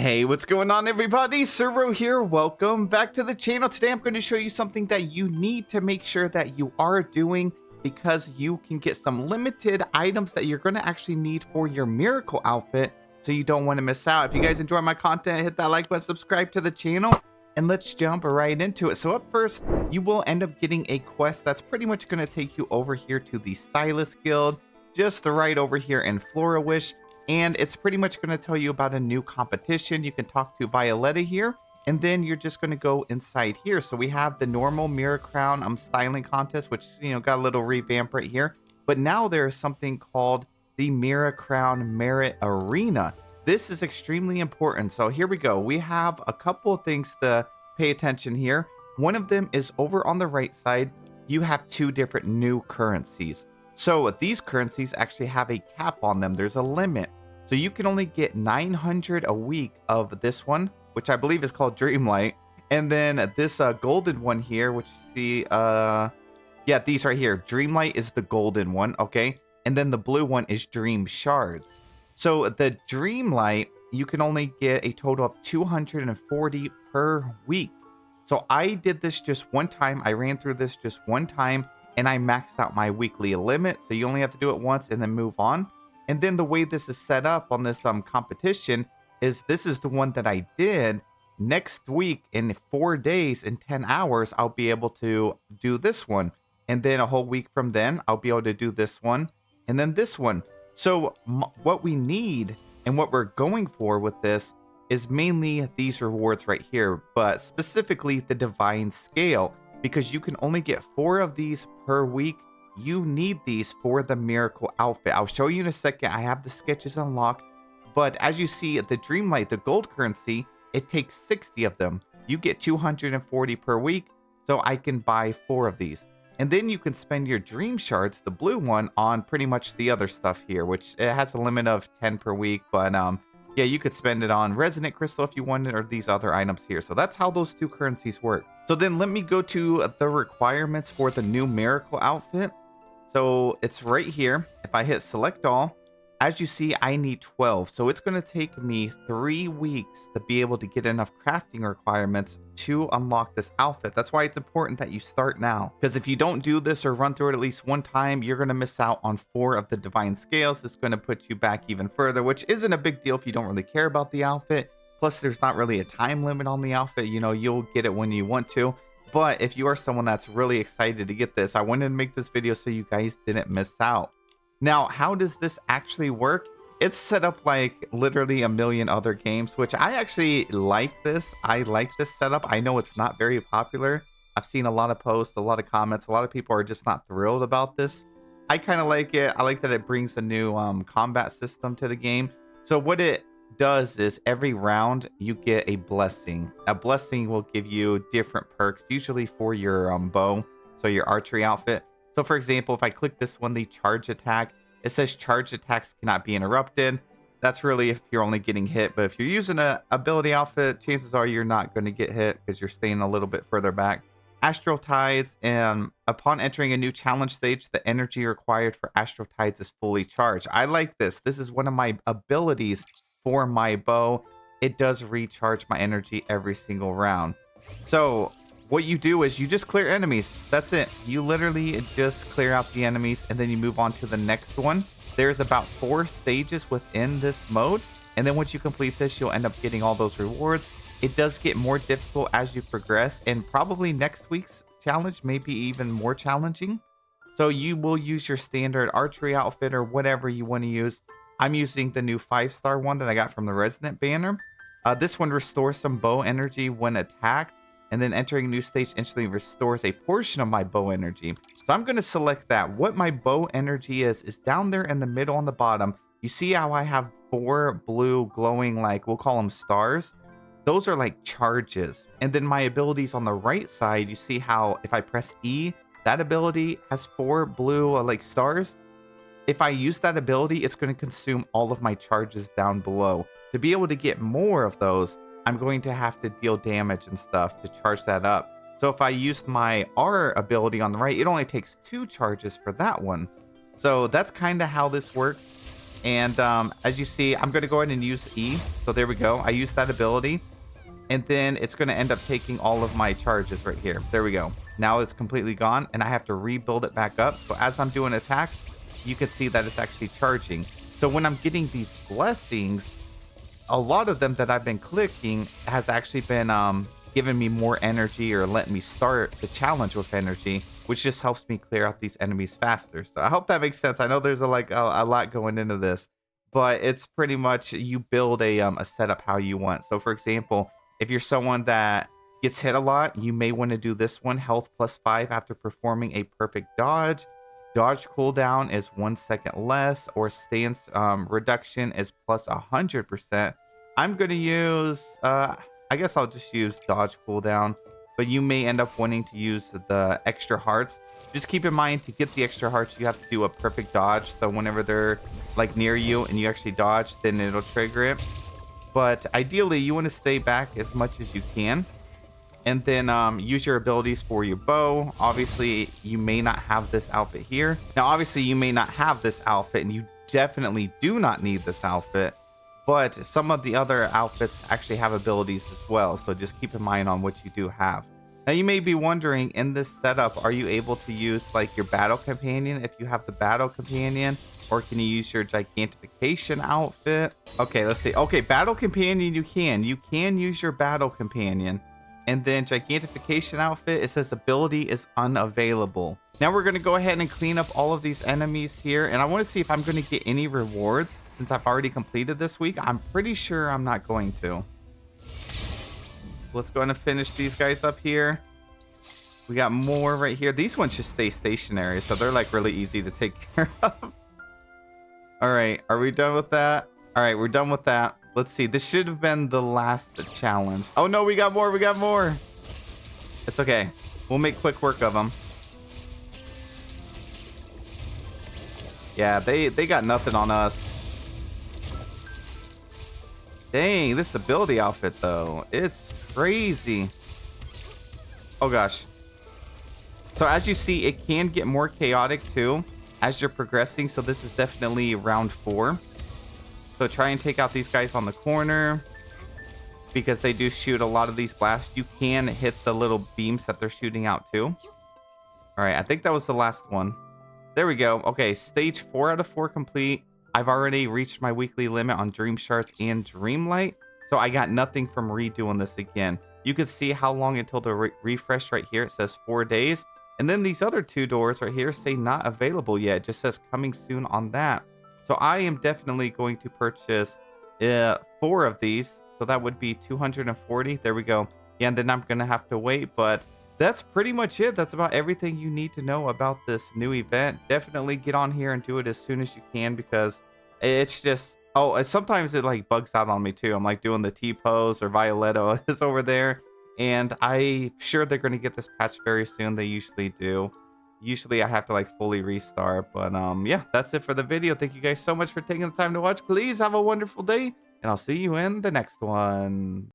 Hey, what's going on everybody? Servo here. Welcome back to the channel. Today I'm going to show you something that you need to make sure that you are doing because you can get some limited items that you're going to actually need for your miracle outfit, so you don't want to miss out. If you guys enjoy my content, hit that like button, subscribe to the channel, and let's jump right into it. So up first, you will end up getting a quest that's pretty much going to take you over here to the Stylist Guild, just right over here in Flora Wish. And it's pretty much going to tell you about a new competition. You can talk to Violetta here, and then you're just going to go inside here. So we have the normal Mira Crown styling contest, which, you know, got a little revamp right here. But now there's something called the Mira Crown Merit Arena. This is extremely important. So here we go. We have a couple of things to pay attention here. One of them is over on the right side. You have two different new currencies. So these currencies actually have a cap on them. There's a limit. So you can only get 900 a week of this one, which I believe is called Dreamlight. And then this golden one here, which you see, yeah, these right here. Dreamlight is the golden one, okay? And then the blue one is Dream Shards. So the Dreamlight, you can only get a total of 240 per week. So I did this just one time. I ran through this just one time, and I maxed out my weekly limit. So you only have to do it once and then move on. And then the way this is set up on this competition is this is the one that I did. Next week in 4 days and 10 hours, I'll be able to do this one. And then a whole week from then, I'll be able to do this one and then this one. So what we need and what we're going for with this is mainly these rewards right here, but specifically the Divine Scale, because you can only get 4 of these per week. You need these for the miracle outfit. I'll show you in a second. I have the sketches unlocked, but as you see, the Dreamlight, the gold currency, it takes 60 of them. You get 240 per week, so I can buy 4 of these. And then you can spend your Dream Shards, the blue one, on pretty much the other stuff here, which it has a limit of 10 per week, but yeah, you could spend it on Resonant Crystal if you wanted, or these other items here. So that's how those two currencies work. So then let me go to the requirements for the new miracle outfit. So it's right here. If I hit select all, as you see, I need 12. So it's going to take me 3 weeks to be able to get enough crafting requirements to unlock this outfit. That's why it's important that you start now, because if you don't do this or run through it at least one time, you're going to miss out on 4 of the Divine Scales. It's going to put you back even further, which isn't a big deal if you don't really care about the outfit. Plus, there's not really a time limit on the outfit. You know, you'll get it when you want to. But if you are someone that's really excited to get this, I wanted to make this video so you guys didn't miss out. Now, how does this actually work? It's set up like literally a million other games, which I actually like this. I like this setup. I know it's not very popular. I've seen a lot of posts, a lot of comments. A lot of people are just not thrilled about this. I kind of like it. I like that it brings a new combat system to the game. So what it does is every round you get a blessing. A blessing will give you different perks, usually for your bow, so your archery outfit. So for example, if I click this one, the charge attack, it says charge attacks cannot be interrupted. That's really if you're only getting hit, but if you're using a ability outfit, chances are you're not going to get hit because you're staying a little bit further back. Astral Tides, and upon entering a new challenge stage, the energy required for Astral Tides is fully charged. I like this. This is one of my abilities for my bow. It does recharge my energy every single round. So what you do is you just clear enemies. That's it. You literally just clear out the enemies and then you move on to the next one. There's about 4 stages within this mode, and then once you complete this, you'll end up getting all those rewards. It does get more difficult as you progress, and probably next week's challenge may be even more challenging. So you will use your standard archery outfit or whatever you want to use. I'm using the new 5-star one that I got from the Resonant banner. This one restores some bow energy when attacked, and then entering a new stage instantly restores a portion of my bow energy. So I'm going to select that. What my bow energy is down there in the middle on the bottom. You see how I have 4 blue glowing, like we'll call them stars? Those are like charges. And then my abilities on the right side, you see how if I press E, that ability has 4 blue like stars. If I use that ability, it's going to consume all of my charges down below. To be able to get more of those, I'm going to have to deal damage and stuff to charge that up. So if I used my R ability on the right, it only takes 2 charges for that one. So that's kind of how this works. And as you see, I'm going to go ahead and use E. So there we go. I use that ability. And then it's going to end up taking all of my charges right here. There we go. Now it's completely gone, and I have to rebuild it back up. So as I'm doing attacks, you can see that it's actually charging. So when I'm getting these blessings, a lot of them that I've been clicking has actually been giving me more energy or letting me start the challenge with energy, which just helps me clear out these enemies faster. So I hope that makes sense. I know there's a lot going into this, but it's pretty much you build a setup how you want. So for example, if you're someone that gets hit a lot, you may want to do this one, health +5 after performing a perfect dodge. Dodge cooldown is 1 second less, or stance reduction is +100%. I'm going to use, I guess I'll just use dodge cooldown, but you may end up wanting to use the extra hearts. Just keep in mind, to get the extra hearts, you have to do a perfect dodge. So whenever they're like near you and you actually dodge, then it'll trigger it. But ideally, you want to stay back as much as you can. And then use your abilities for your bow. Obviously, you may not have this outfit here. Now, obviously, you may not have this outfit, and you definitely do not need this outfit. But some of the other outfits actually have abilities as well. So just keep in mind on what you do have. Now, you may be wondering, in this setup, are you able to use like your battle companion if you have the battle companion? Or can you use your gigantification outfit? Okay, let's see. Okay, battle companion, you can. You can use your battle companion. And then gigantification outfit, it says ability is unavailable. Now we're going to go ahead and clean up all of these enemies here. And I want to see if I'm going to get any rewards since I've already completed this week. I'm pretty sure I'm not going to. Let's go ahead and finish these guys up here. We got more right here. These ones just stay stationary, so they're like really easy to take care of. All right, are we done with that? All right, we're done with that. Let's see. This should have been the last challenge. Oh no, we got more. We got more. It's okay. We'll make quick work of them. Yeah, they got nothing on us. Dang, this ability outfit though, it's crazy. Oh gosh. So as you see, it can get more chaotic too as you're progressing. So this is definitely round 4. So try and take out these guys on the corner because they do shoot a lot of these blasts. You can hit the little beams that they're shooting out too. All right, I think that was the last one. There we go. Okay, stage 4 out of 4 complete. I've already reached my weekly limit on Dream Shards and Dreamlight. So I got nothing from redoing this again. You can see how long until the refresh right here. It says 4 days. And then these other 2 doors right here say not available yet. It just says coming soon on that. So I am definitely going to purchase 4 of these. So that would be 240. There we go. Yeah, and then I'm going to have to wait. But that's pretty much it. That's about everything you need to know about this new event. Definitely get on here and do it as soon as you can because it's just... Oh, sometimes it like bugs out on me too. I'm like doing the T-pose or Violetto is over there. And I'm sure they're going to get this patch very soon. They usually do. Usually I have to like fully restart. But yeah, that's it for the video. Thank you guys so much for taking the time to watch. Please have a wonderful day. And I'll see you in the next one.